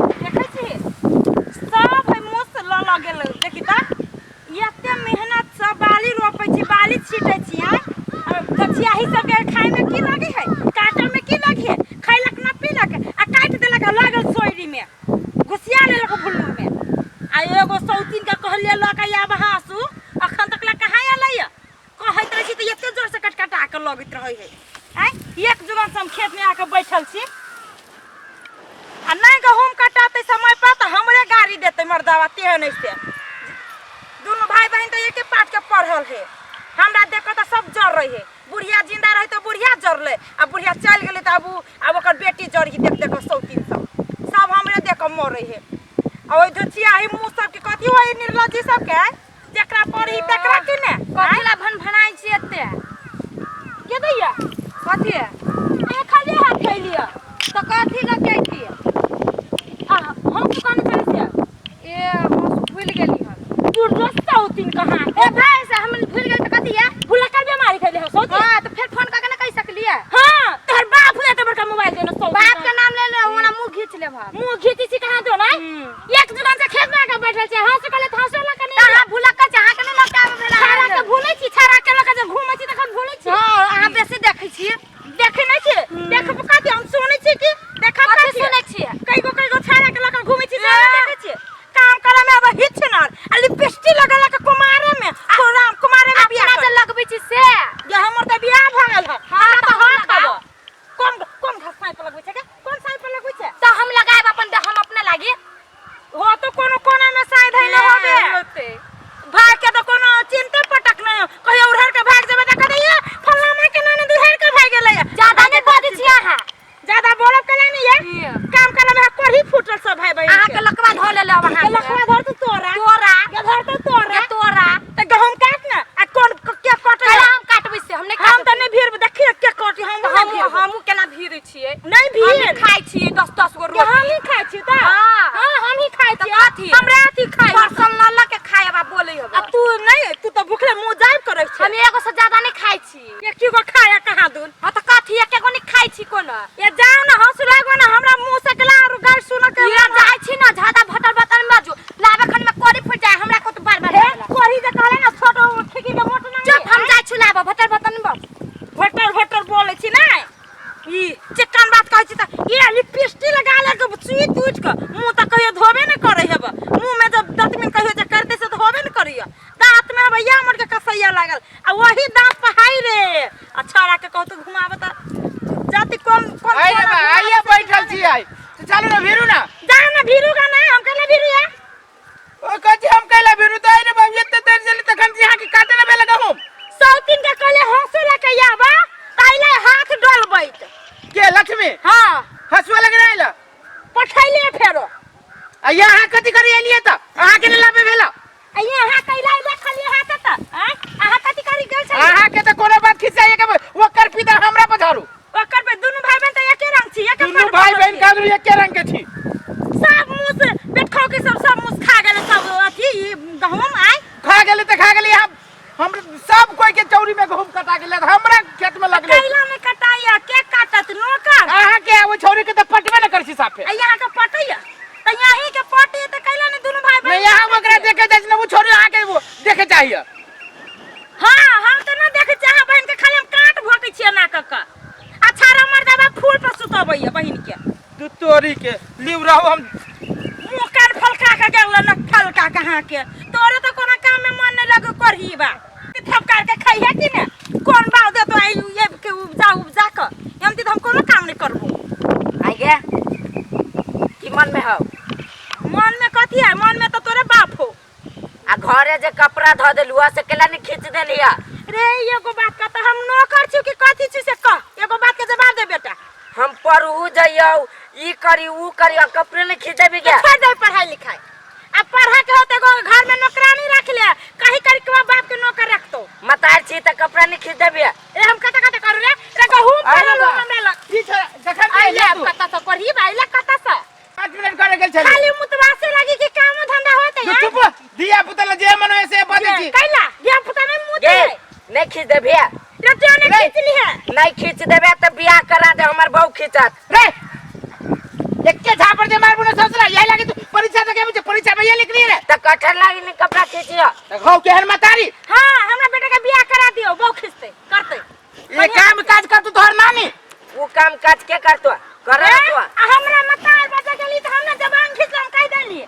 देखै छी सब है मुस ल ल गेल देखि त एते मेहनत से बाली रोपै छी बाली छीटै छी गछियाही सब के खाए में की लागे है काटल में की लागे है खैलक न पीलक आ काट देलक लागल सोयरी में घुसिया लेलक भुल्लू में आ एगो सौतीन के कहलिए ल के आब हासू अखन तक ला कहां आलैया कहैत रही त एते जोर से कटकटा के लगैत रहै है एक जुगान से हम खेत में आके बैठल छी आ नहीं गहूम कटाते समय पर तो हमरे गाड़ी देते मर्दावा तेहन ऐसे दोनों भाई बहन तो एके पाट के पढ़ल है हमरा देख के तो सब जर रही है बुढ़िया जिंदा रही तो बुढ़िया जरले आ बुढ़िया चल गेले तो अब ओकर बेटी जरी देख देख सौतीन सब हमरे देख के मर रही है आ ओइ धुचिया ही मुंह सब के कथि होई निर्लज्जी सब के जेकरा पढ़ी तकरा के ने कथिला भनभनाई छी एते के दैया कथि ए खाली हाथ खैलिया तो कथि ल के थी हम दुकान चले से ए हम भूल गेली हन तू रास्ता होतिन कहां ए भाई से हम भूल गेल त कथि है भुलकर बीमारी खैले हो सोच हां तो फिर फोन करके न कह सकलिए हां तोहर बाप ने तो बड़का मोबाइल देना सौ बाप के नाम ले ले ओना मुंह खींच ले भाग मुंह खींची छी कहां दो ना एक जुगान से खेत में आके बैठल छै हंस कहले हंसला के नहीं हां भूलक जहां के न लटावे भेला छारा के भूलै छी छारा के लक जे घूमै छी तखन भूलै छी हां अहाँ बेसी देखै छी देखे नहीं छी देखब कथि हम सुनै छी कि देखब कथि सुनै छी कई गो छारा के लक घूमै छी से देखे छी काम करे में अब हिच न आ लिपस्टिक लगा के कुमारे में राम कुमारे में बियाह अपना जे लगबै छी से ये हमर त बियाह भ गेल है हां तो हम खाबो कौन घास पाई पर लगबै छै के कौन साई पर लगबै छै तो हम लगाएब अपन हम अपने लागी हो तो कोनो कोना में शायद है न होबे भाग के तो कोनो चिंता पटक न कहियो उड़हर के भाग जेबे त कहियो फल्लामा के नाने दुहर के भाग गेलै ज्यादा नहीं बोलै छी अहाँ ज्यादा बोलब के नहीं ये काम करे में कोढ़ी फुटल सब भाई बहन अहाँ के लकवा धो ले अब अहाँ लखवा धर तो तोरा के धर तो तोरा तो गहूम काट ना आ कौन के कटे हम काटबै से हम नहीं हम त नहीं भीड़ देखिए के कटी हम केना भीड़ छियै नहीं भीड़ खाइ छियै 10 गो रोटी हम ही खाइ छी त हां हम ही खाइ छी कथि हमरा अथी खाइ परसल लल्ला के खाए बा बोलै हो अब तू नहीं तू तो भूखले मुंह जाइब करे छी हम एगो से ज्यादा नहीं खाइ छी एक गो खाया कहां दून हां तो कथि एक गो नहीं खाइ छी कोन ये जाओ ना हंस लागो ना हमरा मुंह से गला और गाल सुन के ये जाय छी ना ज्यादा भटर भटर में जो लाबे खन में कोरी फुट जाए हमरा को तो बार-बार कोरी जे कहले ना छोटो ठिकी के मोट ना जब हम जाय छी लाबे भटर भटर में भटर बोले छी ना ई चिकन बात कहै छी त ये लिपस्टिक लगा ले के सुई टूट के मुंह त कहियो धोबे न करे हेब मुंह में जब दांत में कहियो जे करते से तो होबे न करियो दांत में भैया हमर के कसैया लागल आ वही दांत पहाई रे अच्छा रा के कहत घुमावे त जाति कौन आइए बैठल छी आई तो चलो ना भीरू ना जा ना भीरू का ना हम कहले भीरू या ओ कथि हम कहला भीरू त आइने बाबू एते देर चली तखन यहां की काटे ना बेला गहूम सौतीन के कहले हंसो ला के आबा ताइले हाथ डलबैत के लक्ष्मी हां हसवा लग रहला पठैले फेरो आ यहां कथि करी एलिए त अहां के लाबे भेला आ यहां कैला देखलिए हाथ त अहां कथि करी गेल छ अहां के त कोनो बात खिसाइए के ओकर पिता हमरा पधारू ओकर पे दुनु भाई बहन त एके रंग छी एके दुनु भाई बहन कादरू एके रंग के छी सब मुस बेटखौ के सब मुस खा गेले सब अथी गहूम खा गेले त खा गेले हम सब कोई के चौरी में गहूम कटा गेले हमरा खेत में लगले कैला में कटाइया के काटत नोकर अहां के वो छोरी के त पटबे न करसी साफे आ यहां के पटैया त यहीं के पटी त कैला ने दुनु भाई बहन नहीं यहां ओकरा देखे जाय न वो छोरी अहां के वो देखे चाहिए हां हम त न देखे चाह बहन के खाली हम काट भोकै छियै ना क अच्छा रे मर्दाबा फूल पर सुतबैया बहन के तू तोरी के लिव रहो हम मुंह कान फलका के गेल न फलका कहां के तोरे तो कोनो काम में मन नहीं लगो करही बा थपकार के खइया कि ने कौन बाव दे तो आई ये के उपजा क हमती हम कोनो काम नहीं करबो आई गे की मन में हो मन में कथि है मन में तो तोरे बाप हो आ घरे जे कपड़ा ध देलुआ से केला नहीं खींच देलिया रे एगो बात का तो हम नौकर छी कि कथि छी से कह एगो बात के जवाब दे बेटा हम पढ़ू जइयो ई करी ऊ करी आ कपड़े नहीं खींचे भी गया छोड़ दे पढ़ाई लिखाई अब पढ़ा के होते घर में नौकरानी रख ले कहीं कर के बाप के नौकर रख दो मतार छी त कपड़ा नहीं खींचे भी रे हम कता कता करू रे गहूम पर लो हमरा लग ठीक है देखन आइले कता से पढ़ी आइले कता से 5 मिनट करे गेल छली खाली मुतवासे लगी कि काम धंधा होते तू चुप दिया पुतला जे मन ऐसे बात छी कैला दिया पुता में मुंह दे नहीं खींच दे भैया रतिया ने खींच ली है नहीं खींच देबे त बियाह करा दे हमर बहू खींचत रे एक के झापड़ दे मारबो न सोचला हो केहन मतारी हां हमरा बेटा के बियाह करा दियो बहु खिसते करते ये काम काज कर तू तोहर नानी वो काम काज के करतो करे तो हमरा मतार बता गेली त हमने जबान खिसम कह देली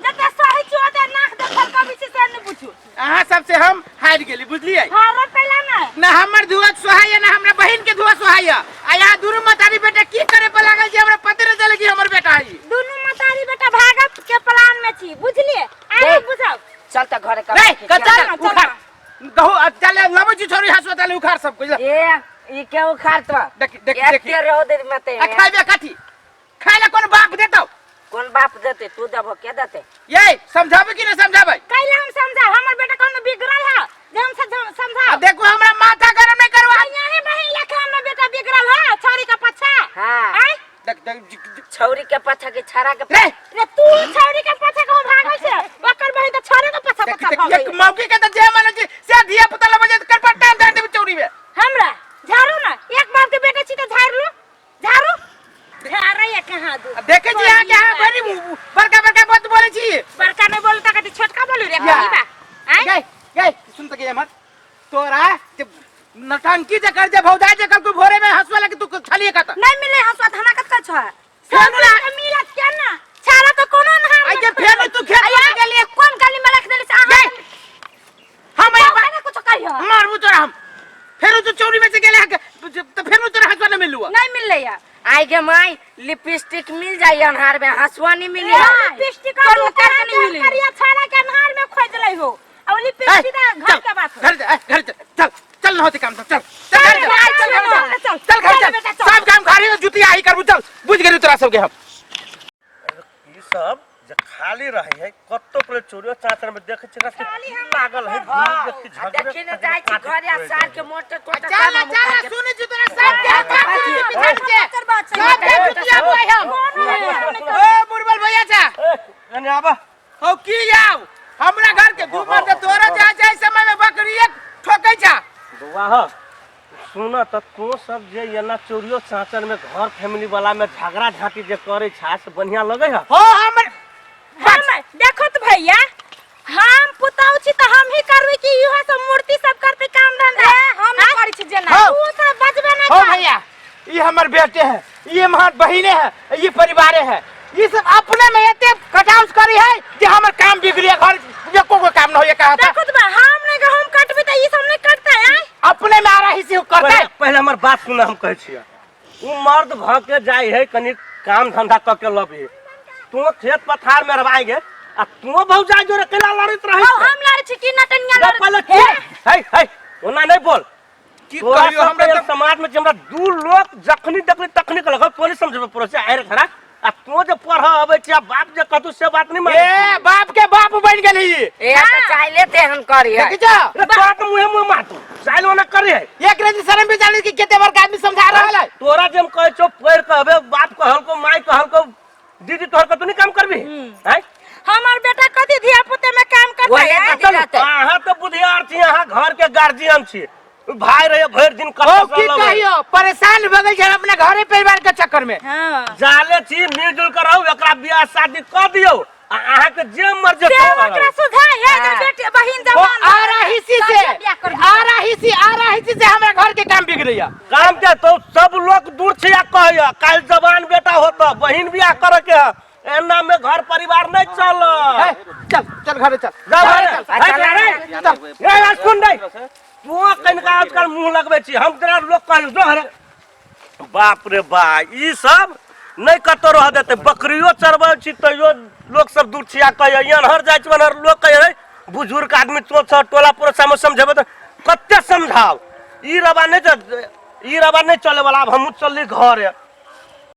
जते सही चोदे नाक देखल कभी से न पूछू अहाँ सबसे हम हार गेली बुझलिए हां पहला ना हमर धुआ सोहाय ना हमरा बहन के धुआ सोहाय आ यहाँ दुनु मतारी बेटा की करे पे लागल जे हमरा पते न चले कि हमर बेटा है दुनु मतारी बेटा भागत के प्लान में छी बुझलिए आगे बुझाओ चल त घरे नहीं कचल उखाड़ गहू चल लबो जी छोरी अस्पताल उखाड़ सब कुछ ए ई के उखाड़ तो देख देख एक देख के रहो दे मते आ खाइबे कथी खाइला कोन बाप देतो कौन बाप देते तू देबो के देते ये समझाबे कि नहीं समझाबे कैला हम समझा हमर बेटा कोनो बिगड़ल है जे हम समझा अब देखो हमरा माथा गरम नहीं करवा यही बहिन लेखा हमर बेटा बिगड़ल है छोरी का पछा हां आई देख देख छौरी के पाछा के छारा के रे रे तू छोरी के पछा को भागै छै ओकर बहिन त छोरे के पछा देख पछा देख भागै एक मौके के त जे माने जी से धिया पुता लबे जे कर पर टाइम दे चौरी में हमरा झाड़ू ना एक बाप के बेटा छी त झाड़ लो झाड़ू झाड़ै या कहां दू देखे जी यहां के बड़ी बड़का बड़का बात बोले छी बड़का नहीं बोलता कति छोटका बोलू रे कही बा आई गए गए सुन त के मत तोरा जब नटंकी जे कर जे भौजाई जे कल तू भोरे में हंसवा लगे तू छलिए का त नहीं मिले हंसवा थाना कत का छ सोना मिलत के ना छारा तो कोनो ना आई के फेर तू खेत में गेली कोन गाली में रख देली से हम मैंने कुछ कहियो मारबू तोरा हम फेर तू चौरी में से गेले तो फेर तोरा हंसवा न मिलुआ नहीं मिलले या आई गे माई लिपस्टिक मिल जाई अनहार में हंसवा नहीं मिली लिपस्टिक और करा नहीं मिली करिया छारा के अनहार में खोज ले हो और लिपस्टिक घर के बात घर चल चल न होते काम चल चल घर सब काम घरे में जुतिया ही करबू चल बुझ गेलू तोरा सब के हम ई सब जे खाली रहे है कत्तो पर चोरियो चाचर में देखे छ पागल है देख के झगड़े देखी न जाई छी घरे आ सार के मोटे टोटा चल चल सुन जी तोरा सब के पिछड़ के सब के जुतिया बोय हम ओ बुरबल भैया चा एने आबा हो की जाओ हमरा घर के घूमर दे तोरा जा जाय समय में बकरी एक ठोकै छा बउआ ह सुन त तू सब जे एना चोरियो चाचर में घर फैमिली वाला में झगड़ा झाटी जे करे छा से बढ़िया लगे है हो हमर हम देखो तो भैया हम पुताऊ छी तो हम ही करबे कि इहो सब मूर्ति सब करते काम धंधा हम नहीं करै छी जेना तू सब बजबे नहीं हो भैया ये हमर बेटे है ये हमार बहिने है ये परिवार है ये सब अपने में एते कटाउस करी है जे हमर काम बिगड़िया घर ये को काम न होए कहा था देखो तो हम नहीं गहूम काटबे त ई सब नहीं करता है अपने में आ रही से करता है पहले हमर बात सुन हम कहै छियै उ मर्द भ के जाय है कनी काम धंधा क के लबे तू खेत पथार में रवाएंगे आ तू भौजा जो अकेला लड़त रही हम लड़े छी कि नटनिया लड़े पहले हे ओना नहीं बोल की करियो हमरा हमरा समाज में हमरा दू लोग जखनी देखली तखनी के लगल पुलिस समझबे पड़ो छै आएर खड़ा आ तू जे पढ़ आबै छै बाप जे कतु से बात नहीं माने ए बाप के बाप बन गेली ए त चाइले तेहन करी है देख जा रे बात मुंह मातू चाइलो ना करे है एक रति शर्म भी जानी कि केते बड़का आदमी समझा रहल है तोरा जे हम कहै छौ पैर कहबे बाप कहल को माई कहल को दीदी तोहर कतु नहीं काम करबी हैं हमार बेटा कदी धिया पुते में काम करता है अहाँ तो बुधियार छी अहाँ घर के गार्जियन छी भाई रहे भर दिन ओ की कहियो परेशान भ गेल छै अपने घरे परिवार के चक्कर में हां जाले छी मिलजुल कर रहू एकरा बियाह शादी कर दियो अहाँ के जे मर्जी ओकरा सुधाई है जे बेटी बहिन जवान आ रही से हमरा घर के काम बिगड़ैया काम के तो सब लोग दूर से कहैया काल जवान बेटा होता बहिन बियाह करे के एना में घर परिवार नहीं चल चल चल घरे चल जा घरे चल रे सुन दे तू कनिका आजकल मुंह लगबे छी हम तेरा लोग कहलु जो हरे बाप रे बा ई सब नहीं कतो रह देते बकरियो चरबा छी तयो लोग सब दूर छिया कहिया हर जाय छी हर लोग कहे बुजुर्ग आदमी तो टोला पुरसा में समझबे त कत्ते समझाओ ई रबा नहीं चले वाला अब हम चलली घर